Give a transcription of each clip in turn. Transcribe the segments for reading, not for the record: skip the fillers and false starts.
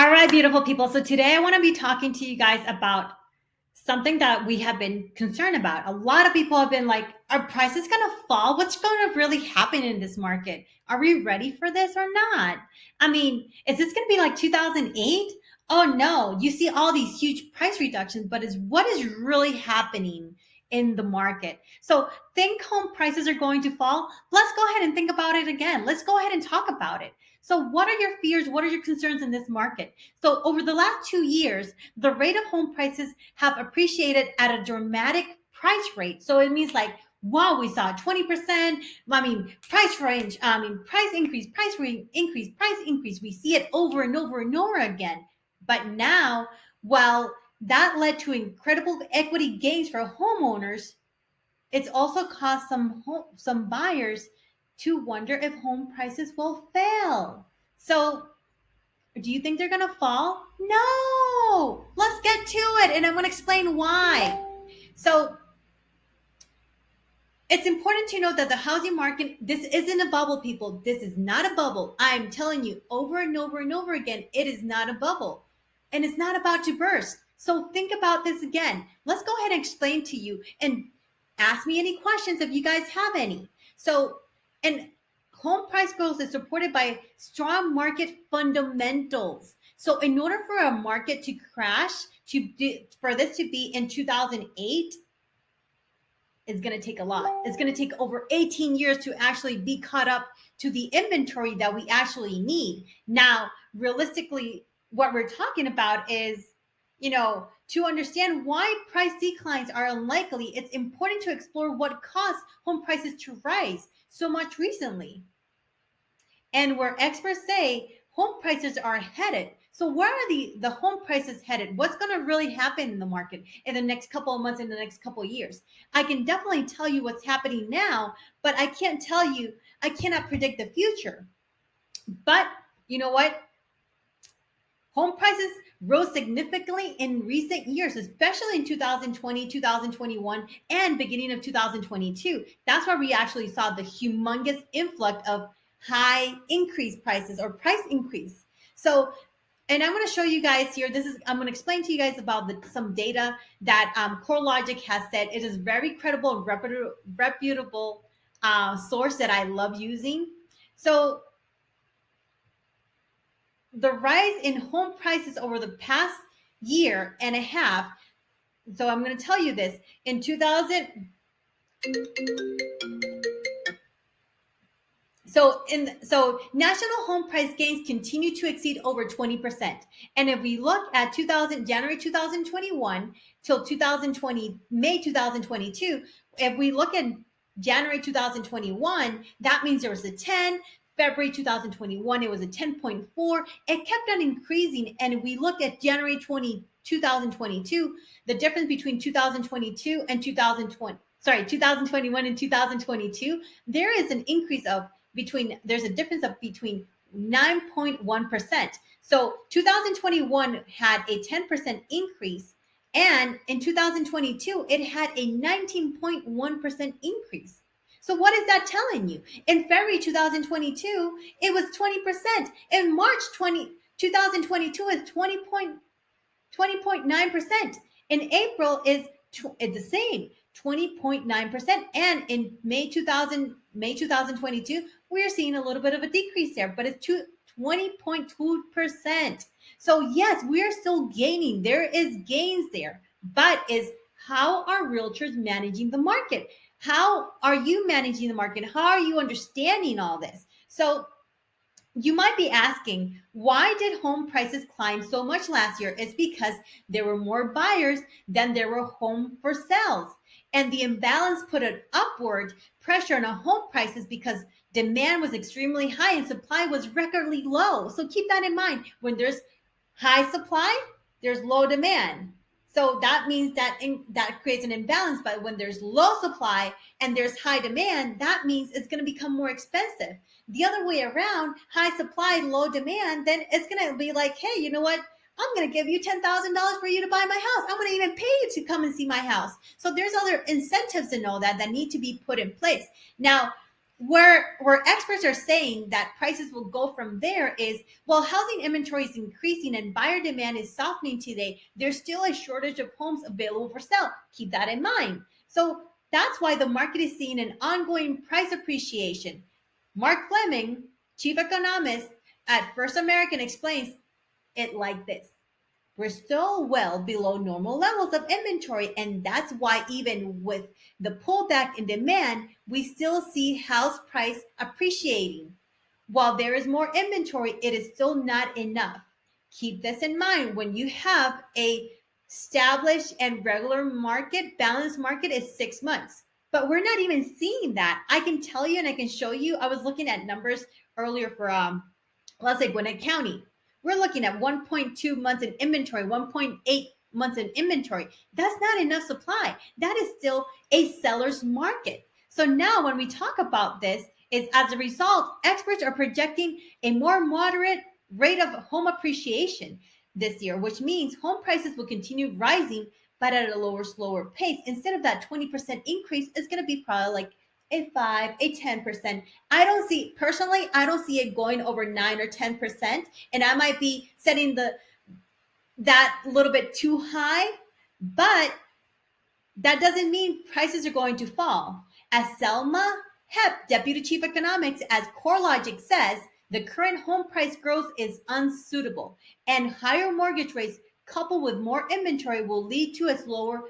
All right, beautiful people. So today I want to be talking to you guys about something that we have been concerned about. A lot of people have been like, are prices going to fall? What's going to really happen in this market? Are we ready for this or not? I mean, is this going to be like 2008? Oh no, you see all these huge price reductions, but is what is really happening in the market? So think home prices are going to fall. Let's go ahead and think about it again. Let's go ahead and talk about it. So what are your fears? What are your concerns in this market? So over the last 2 years, the rate of home prices have appreciated at a dramatic price rate. So it means like, wow, we saw 20%. I mean, price range, price increase, increase, price increase. We see it over and over and over again. But now, while that led to incredible equity gains for homeowners, it's also caused some buyers to wonder if home prices will fail. So do you think they're going to fall? No. Let's get to it. And I'm going to explain why. So it's important to know that the housing market, this isn't a bubble, people. This is not a bubble. I'm telling you over and over and over again, it is not a bubble. And it's not about to burst. So think about this again. Let's go ahead and explain to you and ask me any questions if you guys have any. So, and home price growth is supported by strong market fundamentals. So in order for a market to crash, for this to be in 2008, is going to take a lot. It's going to take over 18 years to actually be caught up to the inventory that we actually need. Now, realistically, what we're talking about is, to understand why price declines are unlikely, it's important to explore what caused home prices to rise so much recently. And where experts say home prices are headed. So where are the home prices headed? What's going to really happen in the market in the next couple of months, in the next couple of years? I can definitely tell you what's happening now, but I cannot predict the future. But you know what? Home prices rose significantly in recent years, especially in 2020, 2021, and beginning of 2022. That's where we actually saw the humongous influx of high increase prices or price increase. So, and I'm going to show you guys here. I'm going to explain to you guys about some data that CoreLogic has said. It is very credible and reputable source that I love using. So the rise in home prices over the past year and a half. So I'm going to tell you this in 2000. So national home price gains continue to exceed over 20%. And if we look at January 2021 till 2020, May 2022, if we look at January 2021, that means there was a 10. February 2021, it was a 10.4. It kept on increasing. And if we look at January 2022, the difference between 2022 and 2021 and 2022, there is an increase of there's a difference of between 9.1%. So 2021 had a 10% increase, and in 2022 it had a 19.1% increase. So what is that telling you? In February 2022, it was 20%. In March 2022 is 20.9%. In April is the same, 20.9%. And in May 2022, we're seeing a little bit of a decrease there, but it's 20.2%. So yes, we're still gaining. There is gains there, but how are realtors managing the market? How are you managing the market? How are you understanding all this? So you might be asking, why did home prices climb so much last year? It's because there were more buyers than there were home for sales. And the imbalance put an upward pressure on home prices because demand was extremely high and supply was recordly low. So keep that in mind. When there's high supply, there's low demand. So that means that creates an imbalance. But when there's low supply and there's high demand, that means it's going to become more expensive. The other way around, high supply, low demand, then it's going to be like, hey, you know what? I'm going to give you $10,000 for you to buy my house. I'm going to even pay you to come and see my house. So there's other incentives and all that need to be put in place. Now, where experts are saying that prices will go from there is, while housing inventory is increasing and buyer demand is softening today, there's still a shortage of homes available for sale. Keep that in mind. So that's why the market is seeing an ongoing price appreciation. Mark Fleming, chief economist at First American, explains it like this: we're still well below normal levels of inventory, and that's why even with the pullback in demand, we still see house price appreciating. While there is more inventory, it is still not enough. Keep this in mind when you have a established and regular market, balanced market is 6 months. But we're not even seeing that. I can tell you and I can show you. I was looking at numbers earlier for let's say Gwinnett County. We're looking at 1.2 months in inventory, 1.8 months in inventory. That's not enough supply. That is still a seller's market. So now when we talk about this, is as a result, experts are projecting a more moderate rate of home appreciation this year, which means home prices will continue rising, but at a lower, slower pace. Instead of that 20% increase, it's going to be probably like a 5, a 10%. I don't see it going over 9 or 10%. And I might be setting that little bit too high, but that doesn't mean prices are going to fall. As Selma Hepp, Deputy Chief Economics at CoreLogic says, the current home price growth is unsuitable, and higher mortgage rates coupled with more inventory will lead to a slower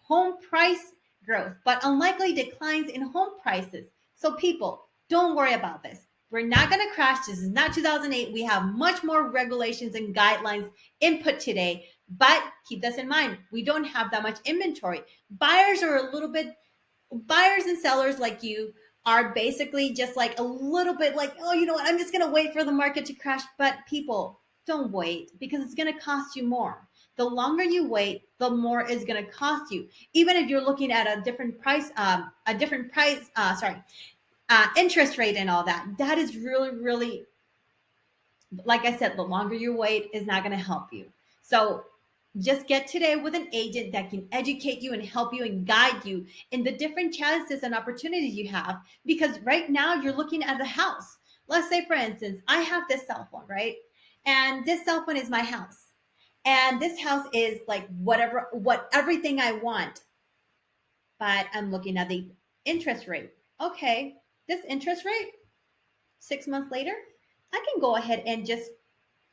home price growth, but unlikely declines in home prices. So people, don't worry about this. We're not going to crash. This is not 2008. We have much more regulations and guidelines input today. But keep this in mind. We don't have that much inventory. Buyers are a little bit, buyers and sellers like you are basically just like a little bit like, oh, you know what? I'm just going to wait for the market to crash. But people, don't wait, because it's going to cost you more. The longer you wait, the more it's going to cost you. Even if you're looking at a different price, interest rate and all that. That is really, really, like I said, the longer you wait is not going to help you. So just get today with an agent that can educate you and help you and guide you in the different chances and opportunities you have. Because right now you're looking at a house. Let's say, for instance, I have this cell phone, right? And this cell phone is my house. And this house is like what everything I want. But I'm looking at the interest rate. Okay, this interest rate 6 months later, I can go ahead and just,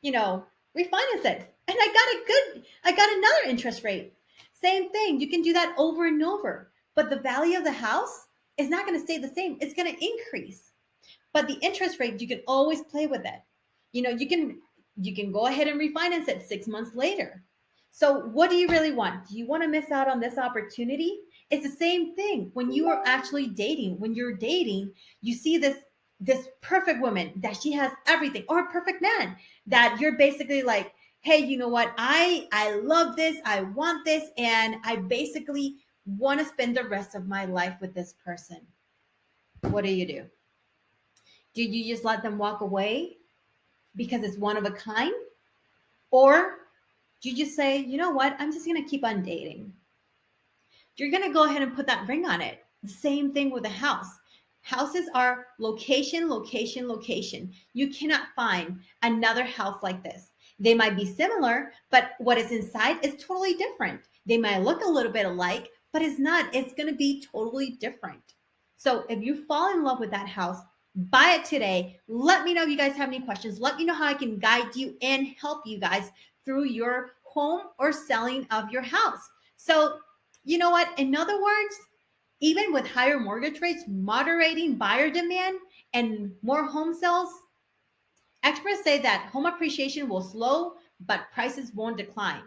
refinance it. And I got another interest rate. Same thing. You can do that over and over. But the value of the house is not going to stay the same. It's going to increase. But the interest rate, you can always play with it. You can go ahead and refinance it 6 months later. So what do you really want? Do you want to miss out on this opportunity? It's the same thing when you are actually dating. When you're dating, you see this perfect woman that she has everything, or a perfect man that you're basically like, hey, you know what? I love this. I want this, and I basically want to spend the rest of my life with this person. What do? Do you just let them walk away because it's one of a kind? Or do you just say, you know what? I'm just going to keep on dating. You're going to go ahead and put that ring on it. The same thing with a house. Houses are location, location, location. You cannot find another house like this. They might be similar, but what is inside is totally different. They might look a little bit alike, but it's not. It's going to be totally different. So if you fall in love with that house, buy it today. Let me know if you guys have any questions. Let me know how I can guide you and help you guys through your home or selling of your house. So, you know what? In other words, even with higher mortgage rates, moderating buyer demand, and more home sales, experts say that home appreciation will slow, but prices won't decline.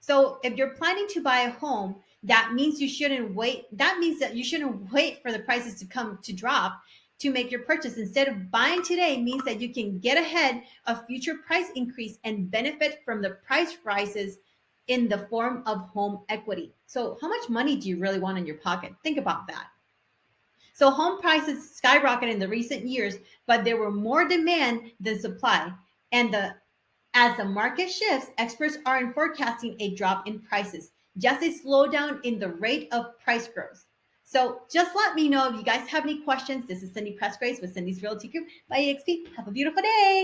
So if you're planning to buy a home, that means you shouldn't wait. That means that you shouldn't wait for the prices to come to drop to make your purchase. Instead of buying today means that you can get ahead of future price increase and benefit from the price rises in the form of home equity. So how much money do you really want in your pocket? Think about that. So home prices skyrocketed in the recent years, but there were more demand than supply. And as the market shifts, experts aren't forecasting a drop in prices, just a slowdown in the rate of price growth. So just let me know if you guys have any questions. This is Cindy Presgraves with Cindy's Realty Group by EXP. Have a beautiful day.